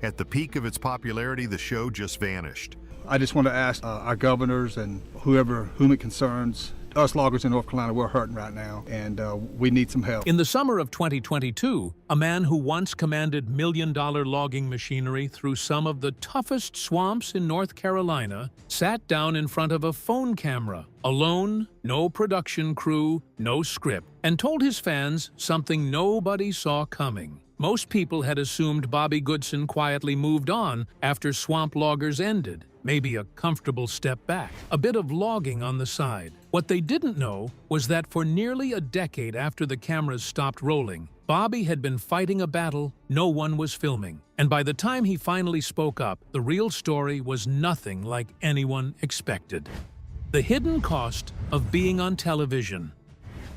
At the peak of its popularity, the show just vanished. I just want to ask our governors and whom it concerns, us loggers in North Carolina, we're hurting right now, and we need some help. In the summer of 2022, a man who once commanded million-dollar logging machinery through some of the toughest swamps in North Carolina sat down in front of a phone camera, alone, no production crew, no script, and told his fans something nobody saw coming. Most people had assumed Bobby Goodson quietly moved on after Swamp Loggers ended, maybe a comfortable step back, a bit of logging on the side. What they didn't know was that for nearly a decade after the cameras stopped rolling, Bobby had been fighting a battle no one was filming. And by the time he finally spoke up, the real story was nothing like anyone expected. The hidden cost of being on television.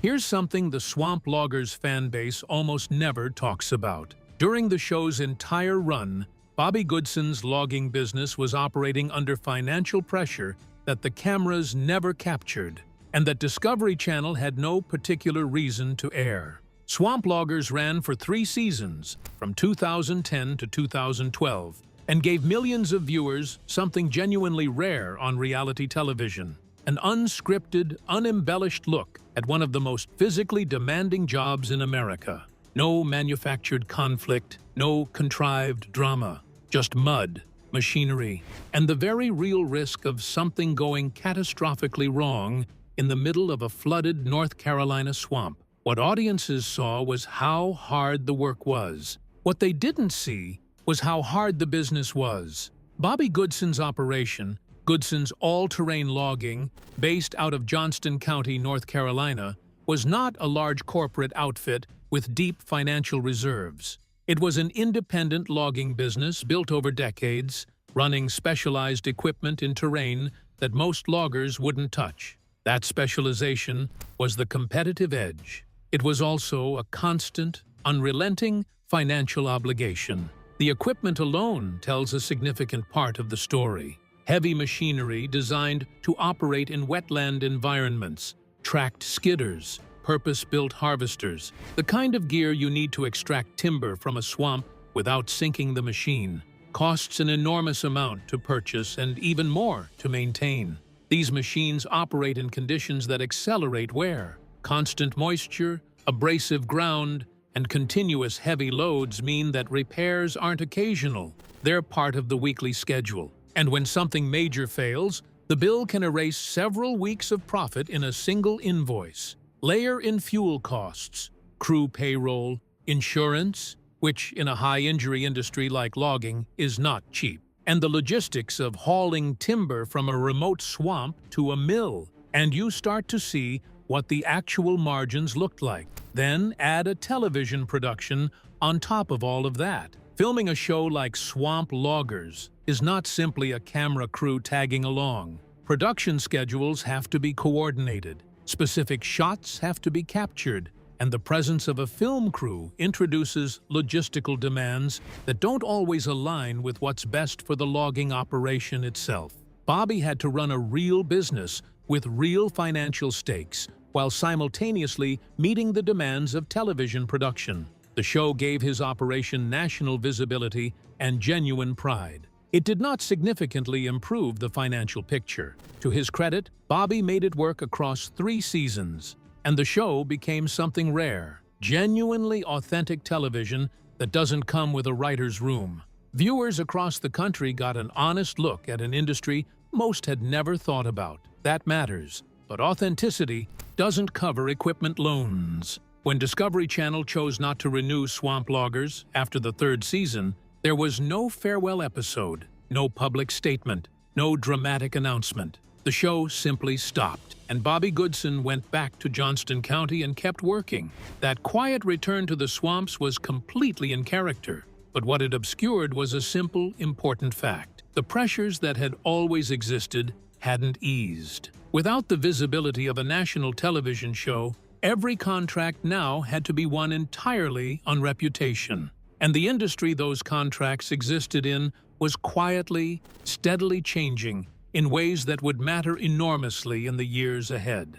Here's something the Swamp Loggers fan base almost never talks about. During the show's entire run, Bobby Goodson's logging business was operating under financial pressure that the cameras never captured, and that Discovery Channel had no particular reason to air. Swamp Loggers ran for 3 seasons, from 2010 to 2012, and gave millions of viewers something genuinely rare on reality television. An unscripted, unembellished look at one of the most physically demanding jobs in America. No manufactured conflict, no contrived drama, just mud, machinery, and the very real risk of something going catastrophically wrong in the middle of a flooded North Carolina swamp. What audiences saw was how hard the work was. What they didn't see was how hard the business was. Bobby Goodson's operation, Goodson's all-terrain logging, based out of Johnston County, North Carolina, was not a large corporate outfit with deep financial reserves. It was an independent logging business built over decades, running specialized equipment in terrain that most loggers wouldn't touch. That specialization was the competitive edge. It was also a constant, unrelenting financial obligation. The equipment alone tells a significant part of the story. Heavy machinery designed to operate in wetland environments, tracked skidders, purpose-built harvesters, the kind of gear you need to extract timber from a swamp without sinking the machine, costs an enormous amount to purchase and even more to maintain. These machines operate in conditions that accelerate wear. Constant moisture, abrasive ground, and continuous heavy loads mean that repairs aren't occasional. They're part of the weekly schedule. And when something major fails, the bill can erase several weeks of profit in a single invoice. Layer in fuel costs, crew payroll, insurance, which in a high-injury industry like logging is not cheap, and the logistics of hauling timber from a remote swamp to a mill, and you start to see what the actual margins looked like. Then add a television production on top of all of that. Filming a show like Swamp Loggers is not simply a camera crew tagging along. Production schedules have to be coordinated, specific shots have to be captured, and the presence of a film crew introduces logistical demands that don't always align with what's best for the logging operation itself. Bobby had to run a real business with real financial stakes while simultaneously meeting the demands of television production. The show gave his operation national visibility and genuine pride. It did not significantly improve the financial picture. To his credit, Bobby made it work across 3 seasons, and the show became something rare, genuinely authentic television that doesn't come with a writer's room. Viewers across the country got an honest look at an industry most had never thought about. That matters, but authenticity doesn't cover equipment loans. When Discovery Channel chose not to renew Swamp Loggers after the 3rd season, there was no farewell episode, no public statement, no dramatic announcement. The show simply stopped, and Bobby Goodson went back to Johnston County and kept working. That quiet return to the swamps was completely in character, but what it obscured was a simple, important fact. The pressures that had always existed hadn't eased. Without the visibility of a national television show, every contract now had to be won entirely on reputation. And the industry those contracts existed in was quietly, steadily changing in ways that would matter enormously in the years ahead.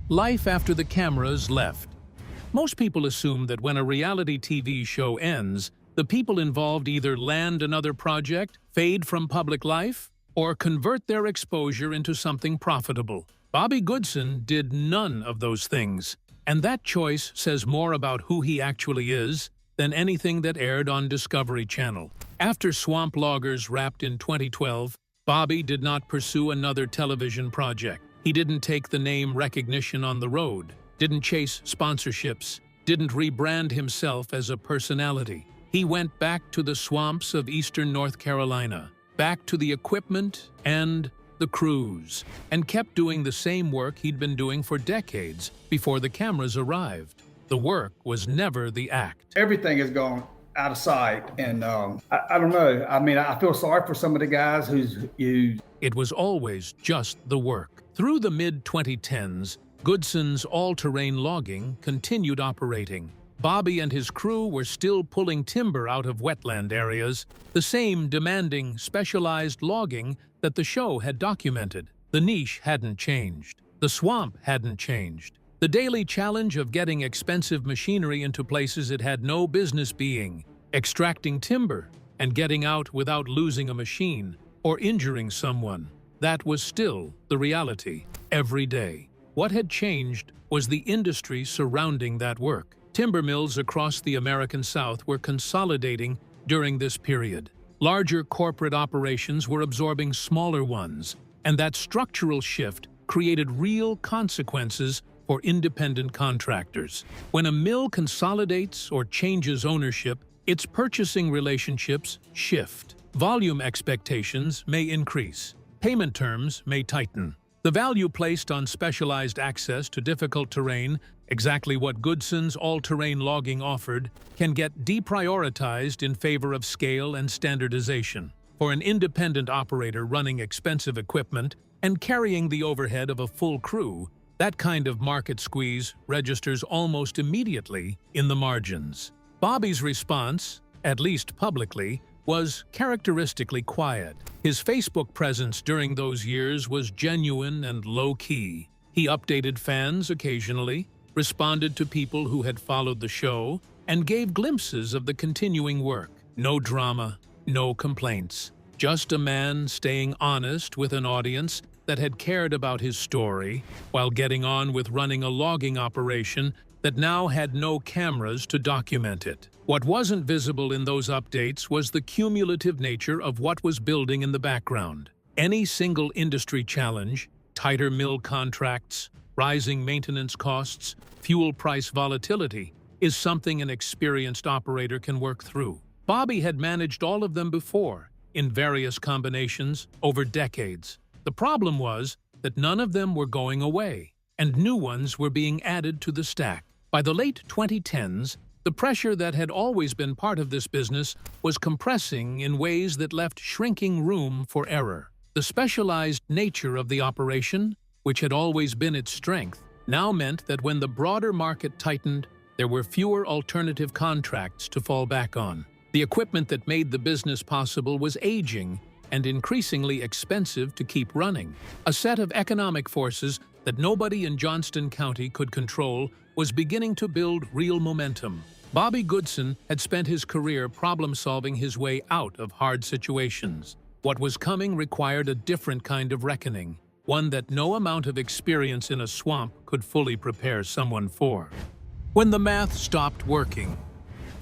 Life after the cameras left. Most people assume that when a reality TV show ends, The people involved either land another project, fade from public life, or convert their exposure into something profitable. Bobby Goodson did none of those things, and that choice says more about who he actually is than anything that aired on Discovery Channel. After Swamp Loggers wrapped in 2012, Bobby did not pursue another television project. He didn't take the name recognition on the road, didn't chase sponsorships, didn't rebrand himself as a personality. He went back to the swamps of eastern North Carolina, back to the equipment and the crews, and kept doing the same work he'd been doing for decades before the cameras arrived. The work was never the act. Everything has gone out of sight, and I don't know. I mean, I feel sorry for some of the guys who. It was always just the work. Through the mid-2010s, Goodson's all-terrain logging continued operating. Bobby and his crew were still pulling timber out of wetland areas, the same demanding, specialized logging that the show had documented. The niche hadn't changed. The swamp hadn't changed. The daily challenge of getting expensive machinery into places it had no business being, extracting timber, and getting out without losing a machine or injuring someone. That was still the reality, every day. What had changed was the industry surrounding that work. Timber mills across the American South were consolidating during this period. Larger corporate operations were absorbing smaller ones, and that structural shift created real consequences for independent contractors. When a mill consolidates or changes ownership, its purchasing relationships shift. Volume expectations may increase. Payment terms may tighten. The value placed on specialized access to difficult terrain, exactly what Goodson's all-terrain logging offered, can get deprioritized in favor of scale and standardization. For an independent operator running expensive equipment and carrying the overhead of a full crew, that kind of market squeeze registers almost immediately in the margins. Bobby's response, at least publicly, was characteristically quiet. His Facebook presence during those years was genuine and low-key. He updated fans occasionally, responded to people who had followed the show, and gave glimpses of the continuing work. No drama, no complaints. Just a man staying honest with an audience that had cared about his story while getting on with running a logging operation that now had no cameras to document it. What wasn't visible in those updates was the cumulative nature of what was building in the background. Any single industry challenge, tighter mill contracts, rising maintenance costs, fuel price volatility, is something an experienced operator can work through. Bobby had managed all of them before, in various combinations, over decades. The problem was that none of them were going away, and new ones were being added to the stack. By the late 2010s, the pressure that had always been part of this business was compressing in ways that left shrinking room for error. The specialized nature of the operation, which had always been its strength, now meant that when the broader market tightened, there were fewer alternative contracts to fall back on. The equipment that made the business possible was aging and increasingly expensive to keep running. A set of economic forces that nobody in Johnston County could control was beginning to build real momentum. Bobby Goodson had spent his career problem-solving his way out of hard situations. What was coming required a different kind of reckoning, one that no amount of experience in a swamp could fully prepare someone for. When the math stopped working,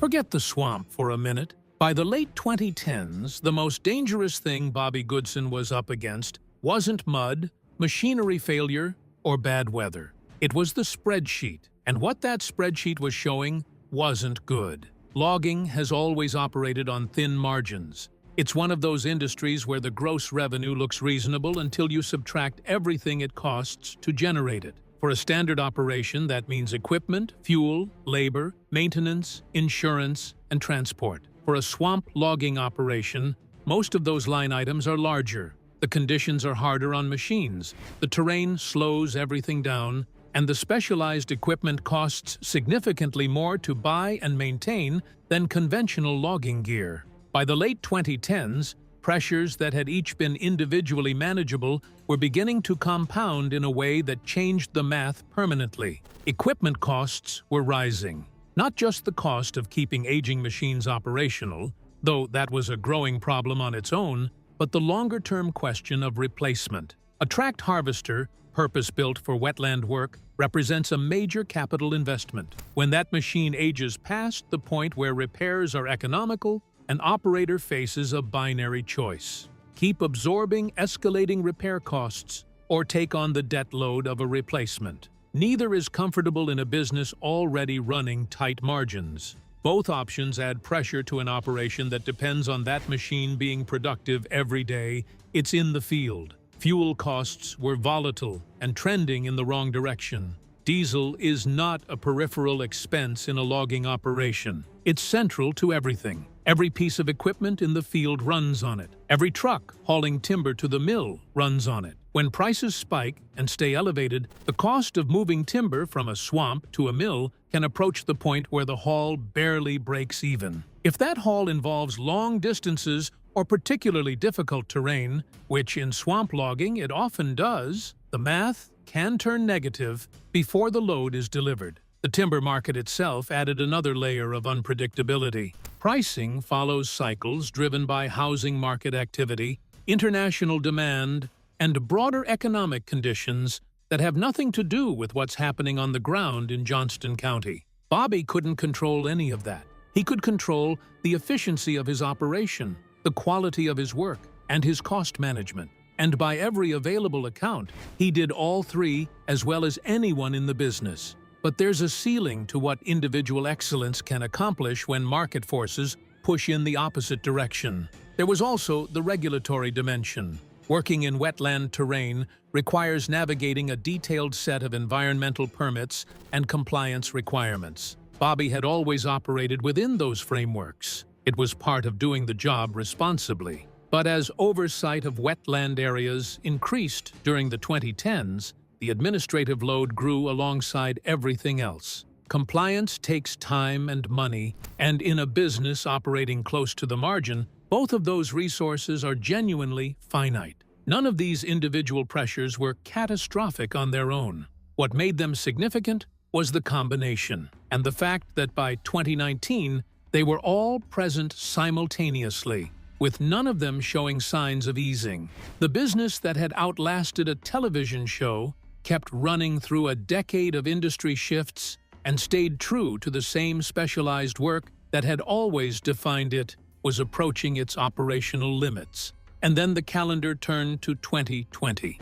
forget the swamp for a minute. By the late 2010s, the most dangerous thing Bobby Goodson was up against wasn't mud, machinery failure, or bad weather. It was the spreadsheet, and what that spreadsheet was showing wasn't good. Logging has always operated on thin margins. It's one of those industries where the gross revenue looks reasonable until you subtract everything it costs to generate it. For a standard operation, that means equipment, fuel, labor, maintenance, insurance, and transport. For a swamp logging operation, most of those line items are larger. The conditions are harder on machines, the terrain slows everything down, and the specialized equipment costs significantly more to buy and maintain than conventional logging gear. By the late 2010s, pressures that had each been individually manageable were beginning to compound in a way that changed the math permanently. Equipment costs were rising. Not just the cost of keeping aging machines operational, though that was a growing problem on its own, but the longer-term question of replacement. A tracked harvester, purpose-built for wetland work, represents a major capital investment. When that machine ages past the point where repairs are economical, an operator faces a binary choice: keep absorbing escalating repair costs or take on the debt load of a replacement. Neither is comfortable in a business already running tight margins. Both options add pressure to an operation that depends on that machine being productive every day it's in the field. Fuel costs were volatile and trending in the wrong direction. Diesel is not a peripheral expense in a logging operation. It's central to everything. Every piece of equipment in the field runs on it. Every truck hauling timber to the mill runs on it. When prices spike and stay elevated, the cost of moving timber from a swamp to a mill can approach the point where the haul barely breaks even. If that haul involves long distances or particularly difficult terrain, which in swamp logging it often does, the math can turn negative before the load is delivered. The timber market itself added another layer of unpredictability. Pricing follows cycles driven by housing market activity, international demand, and broader economic conditions that have nothing to do with what's happening on the ground in Johnston County. Bobby couldn't control any of that. He could control the efficiency of his operation, the quality of his work, and his cost management. And by every available account, he did all three as well as anyone in the business. But there's a ceiling to what individual excellence can accomplish when market forces push in the opposite direction. There was also the regulatory dimension. Working in wetland terrain requires navigating a detailed set of environmental permits and compliance requirements. Bobby had always operated within those frameworks. It was part of doing the job responsibly. But as oversight of wetland areas increased during the 2010s, the administrative load grew alongside everything else. Compliance takes time and money, and in a business operating close to the margin, both of those resources are genuinely finite. None of these individual pressures were catastrophic on their own. What made them significant was the combination, and the fact that by 2019, they were all present simultaneously, with none of them showing signs of easing. The business that had outlasted a television show kept running through a decade of industry shifts and stayed true to the same specialized work that had always defined it was approaching its operational limits. And then the calendar turned to 2020.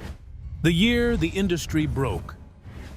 The year the industry broke.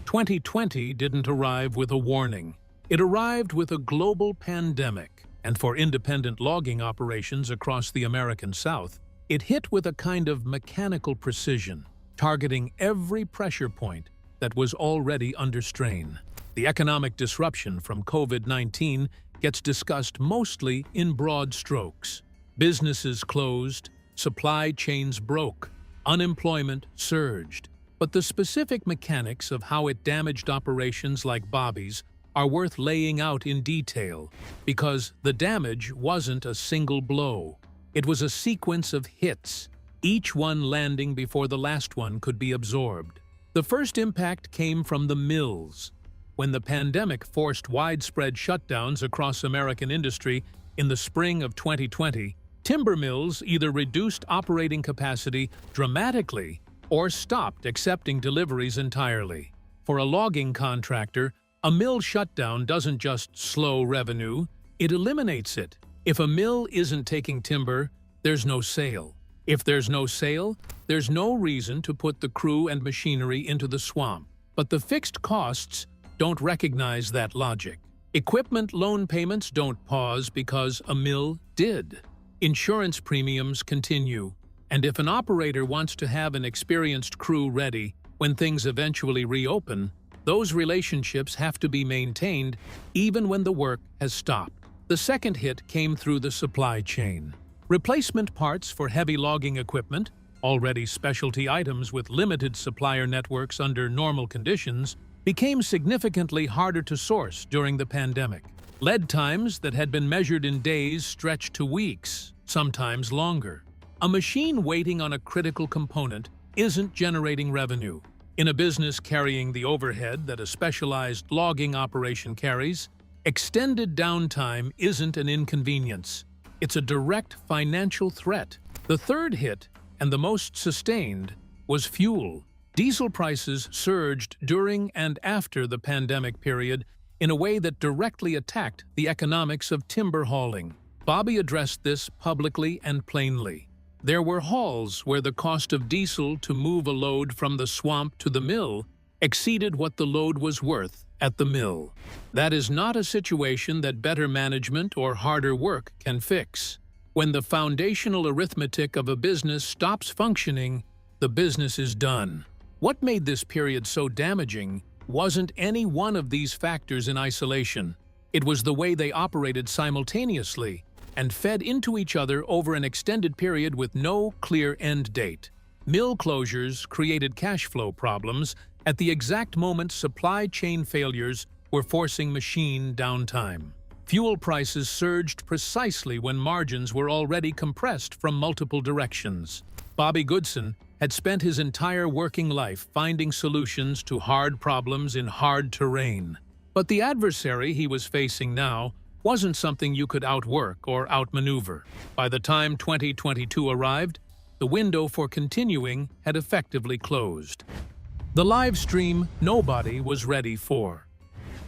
2020 didn't arrive with a warning. It arrived with a global pandemic, and for independent logging operations across the American South, it hit with a kind of mechanical precision, targeting every pressure point that was already under strain. The economic disruption from COVID-19 gets discussed mostly in broad strokes. Businesses closed, supply chains broke, unemployment surged. But the specific mechanics of how it damaged operations like Bobby's are worth laying out in detail, because the damage wasn't a single blow. It was a sequence of hits, each one landing before the last one could be absorbed. The first impact came from the mills. When the pandemic forced widespread shutdowns across American industry in the spring of 2020, timber mills either reduced operating capacity dramatically or stopped accepting deliveries entirely. For a logging contractor, a mill shutdown doesn't just slow revenue, it eliminates it. If a mill isn't taking timber, there's no sale. If there's no sale, there's no reason to put the crew and machinery into the swamp. But the fixed costs don't recognize that logic. Equipment loan payments don't pause because a mill did. Insurance premiums continue. And if an operator wants to have an experienced crew ready when things eventually reopen, those relationships have to be maintained even when the work has stopped. The second hit came through the supply chain. Replacement parts for heavy logging equipment, already specialty items with limited supplier networks under normal conditions, became significantly harder to source during the pandemic. Lead times that had been measured in days stretched to weeks, sometimes longer. A machine waiting on a critical component isn't generating revenue. In a business carrying the overhead that a specialized logging operation carries, Extended downtime isn't an inconvenience. It's a direct financial threat. The third hit, and the most sustained, was fuel. Diesel prices surged during and after the pandemic period in a way that directly attacked the economics of timber hauling. Bobby addressed this publicly and plainly. There were hauls where the cost of diesel to move a load from the swamp to the mill exceeded what the load was worth at the mill. That is not a situation that better management or harder work can fix. When the foundational arithmetic of a business stops functioning, the business is done. What made this period so damaging wasn't any one of these factors in isolation. It was the way they operated simultaneously and fed into each other over an extended period with no clear end date. Mill closures created cash flow problems at the exact moment supply chain failures were forcing machine downtime. Fuel prices surged precisely when margins were already compressed from multiple directions. Bobby Goodson had spent his entire working life finding solutions to hard problems in hard terrain. But the adversary he was facing now wasn't something you could outwork or outmaneuver. By the time 2022 arrived, the window for continuing had effectively closed. The live stream nobody was ready for.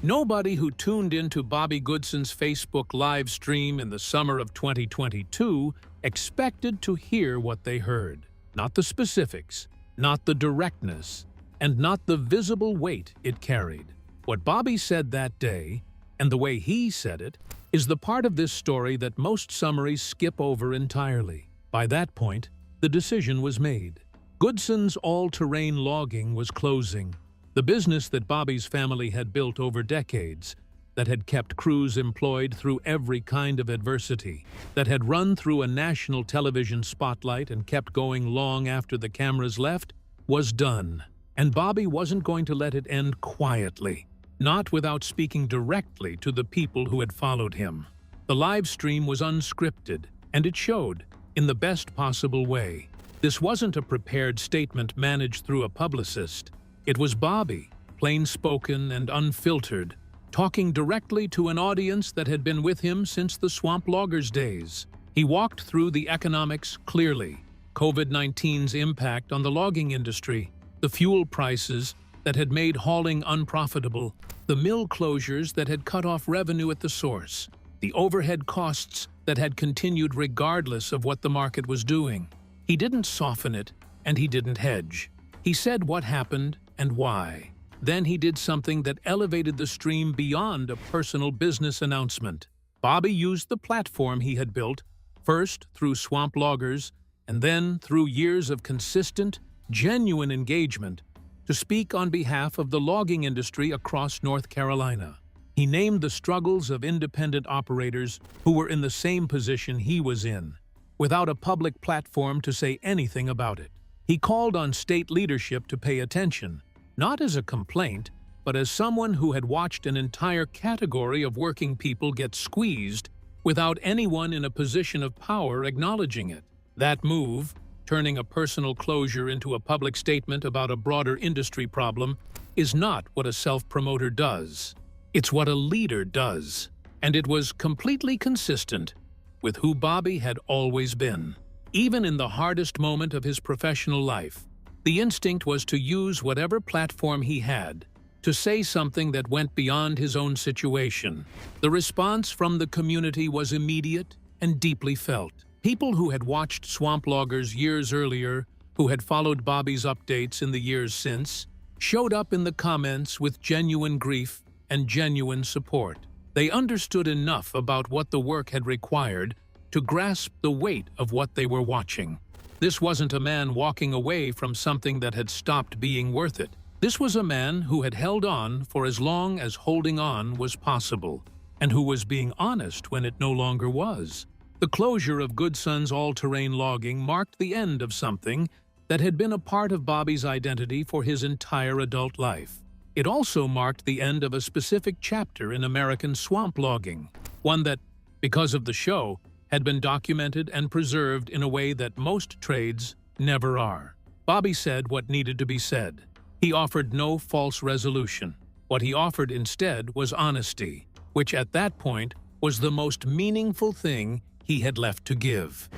Nobody who tuned into Bobby Goodson's Facebook live stream in the summer of 2022 expected to hear what they heard. Not the specifics, not the directness, and not the visible weight it carried. What Bobby said that day, and the way he said it, is the part of this story that most summaries skip over entirely. By that point, the decision was made. Goodson's all-terrain logging was closing. The business that Bobby's family had built over decades, that had kept crews employed through every kind of adversity, that had run through a national television spotlight and kept going long after the cameras left, was done. And Bobby wasn't going to let it end quietly. Not without speaking directly to the people who had followed him. The live stream was unscripted, and it showed, in the best possible way. This wasn't a prepared statement managed through a publicist. It was Bobby, plain-spoken and unfiltered, talking directly to an audience that had been with him since the Swamp Loggers days. He walked through the economics clearly, COVID-19's impact on the logging industry, the fuel prices that had made hauling unprofitable, the mill closures that had cut off revenue at the source, the overhead costs that had continued regardless of what the market was doing. He didn't soften it, and he didn't hedge. He said what happened and why. Then he did something that elevated the stream beyond a personal business announcement. Bobby used the platform he had built, first through Swamp Loggers, and then through years of consistent, genuine engagement, to speak on behalf of the logging industry across North Carolina. He named the struggles of independent operators who were in the same position he was in, without a public platform to say anything about it. He called on state leadership to pay attention, not as a complaint, but as someone who had watched an entire category of working people get squeezed without anyone in a position of power acknowledging it. That move, turning a personal closure into a public statement about a broader industry problem, is not what a self-promoter does. It's what a leader does. And it was completely consistent with who Bobby had always been. Even in the hardest moment of his professional life, the instinct was to use whatever platform he had to say something that went beyond his own situation. The response from the community was immediate and deeply felt. People who had watched Swamp Loggers years earlier, who had followed Bobby's updates in the years since, showed up in the comments with genuine grief and genuine support. They understood enough about what the work had required to grasp the weight of what they were watching. This wasn't a man walking away from something that had stopped being worth it. This was a man who had held on for as long as holding on was possible, and who was being honest when it no longer was. The closure of Goodson's all-terrain logging marked the end of something that had been a part of Bobby's identity for his entire adult life. It also marked the end of a specific chapter in American swamp logging, one that, because of the show, had been documented and preserved in a way that most trades never are. Bobby said what needed to be said. He offered no false resolution. What he offered instead was honesty. which at that point was the most meaningful thing he had left to give.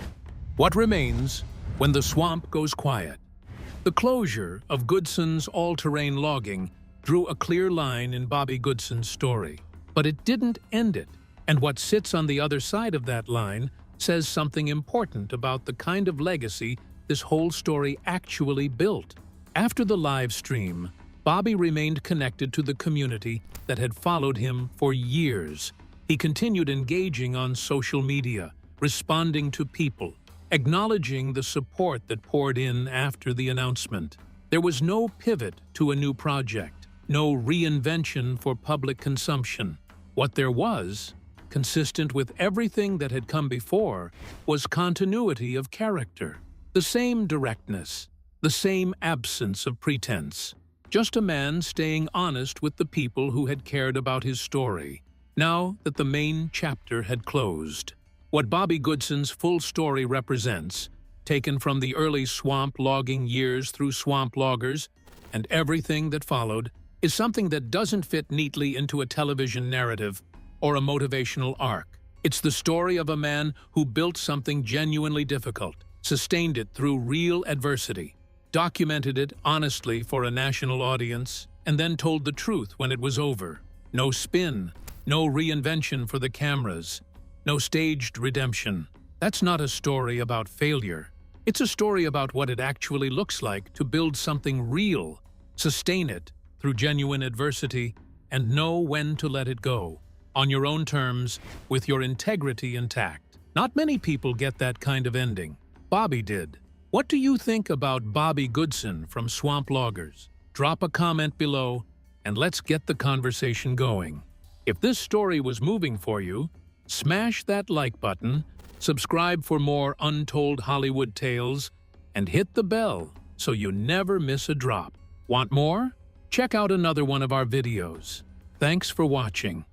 What remains when the swamp goes quiet? The closure of Goodson's all-terrain logging drew a clear line in Bobby Goodson's story. But it didn't end it, and what sits on the other side of that line says something important about the kind of legacy this whole story actually built. After the live stream, Bobby remained connected to the community that had followed him for years. He continued engaging on social media, responding to people, acknowledging the support that poured in after the announcement. There was no pivot to a new project, no reinvention for public consumption. What there was, consistent with everything that had come before, was continuity of character. The same directness, the same absence of pretense. Just a man staying honest with the people who had cared about his story, now that the main chapter had closed. What Bobby Goodson's full story represents, taken from the early swamp logging years through swamp loggers and everything that followed, is something that doesn't fit neatly into a television narrative or a motivational arc. It's the story of a man who built something genuinely difficult, sustained it through real adversity, documented it honestly for a national audience, and then told the truth when it was over. No spin, no reinvention for the cameras, no staged redemption. That's not a story about failure. It's a story about what it actually looks like to build something real, sustain it through genuine adversity, and know when to let it go, on your own terms, with your integrity intact. Not many people get that kind of ending. Bobby did. What do you think about Bobby Goodson from Swamp Loggers? Drop a comment below, and let's get the conversation going. If this story was moving for you, smash that like button, subscribe for more untold Hollywood tales, and hit the bell so you never miss a drop. Want more? Check out another one of our videos. Thanks for watching.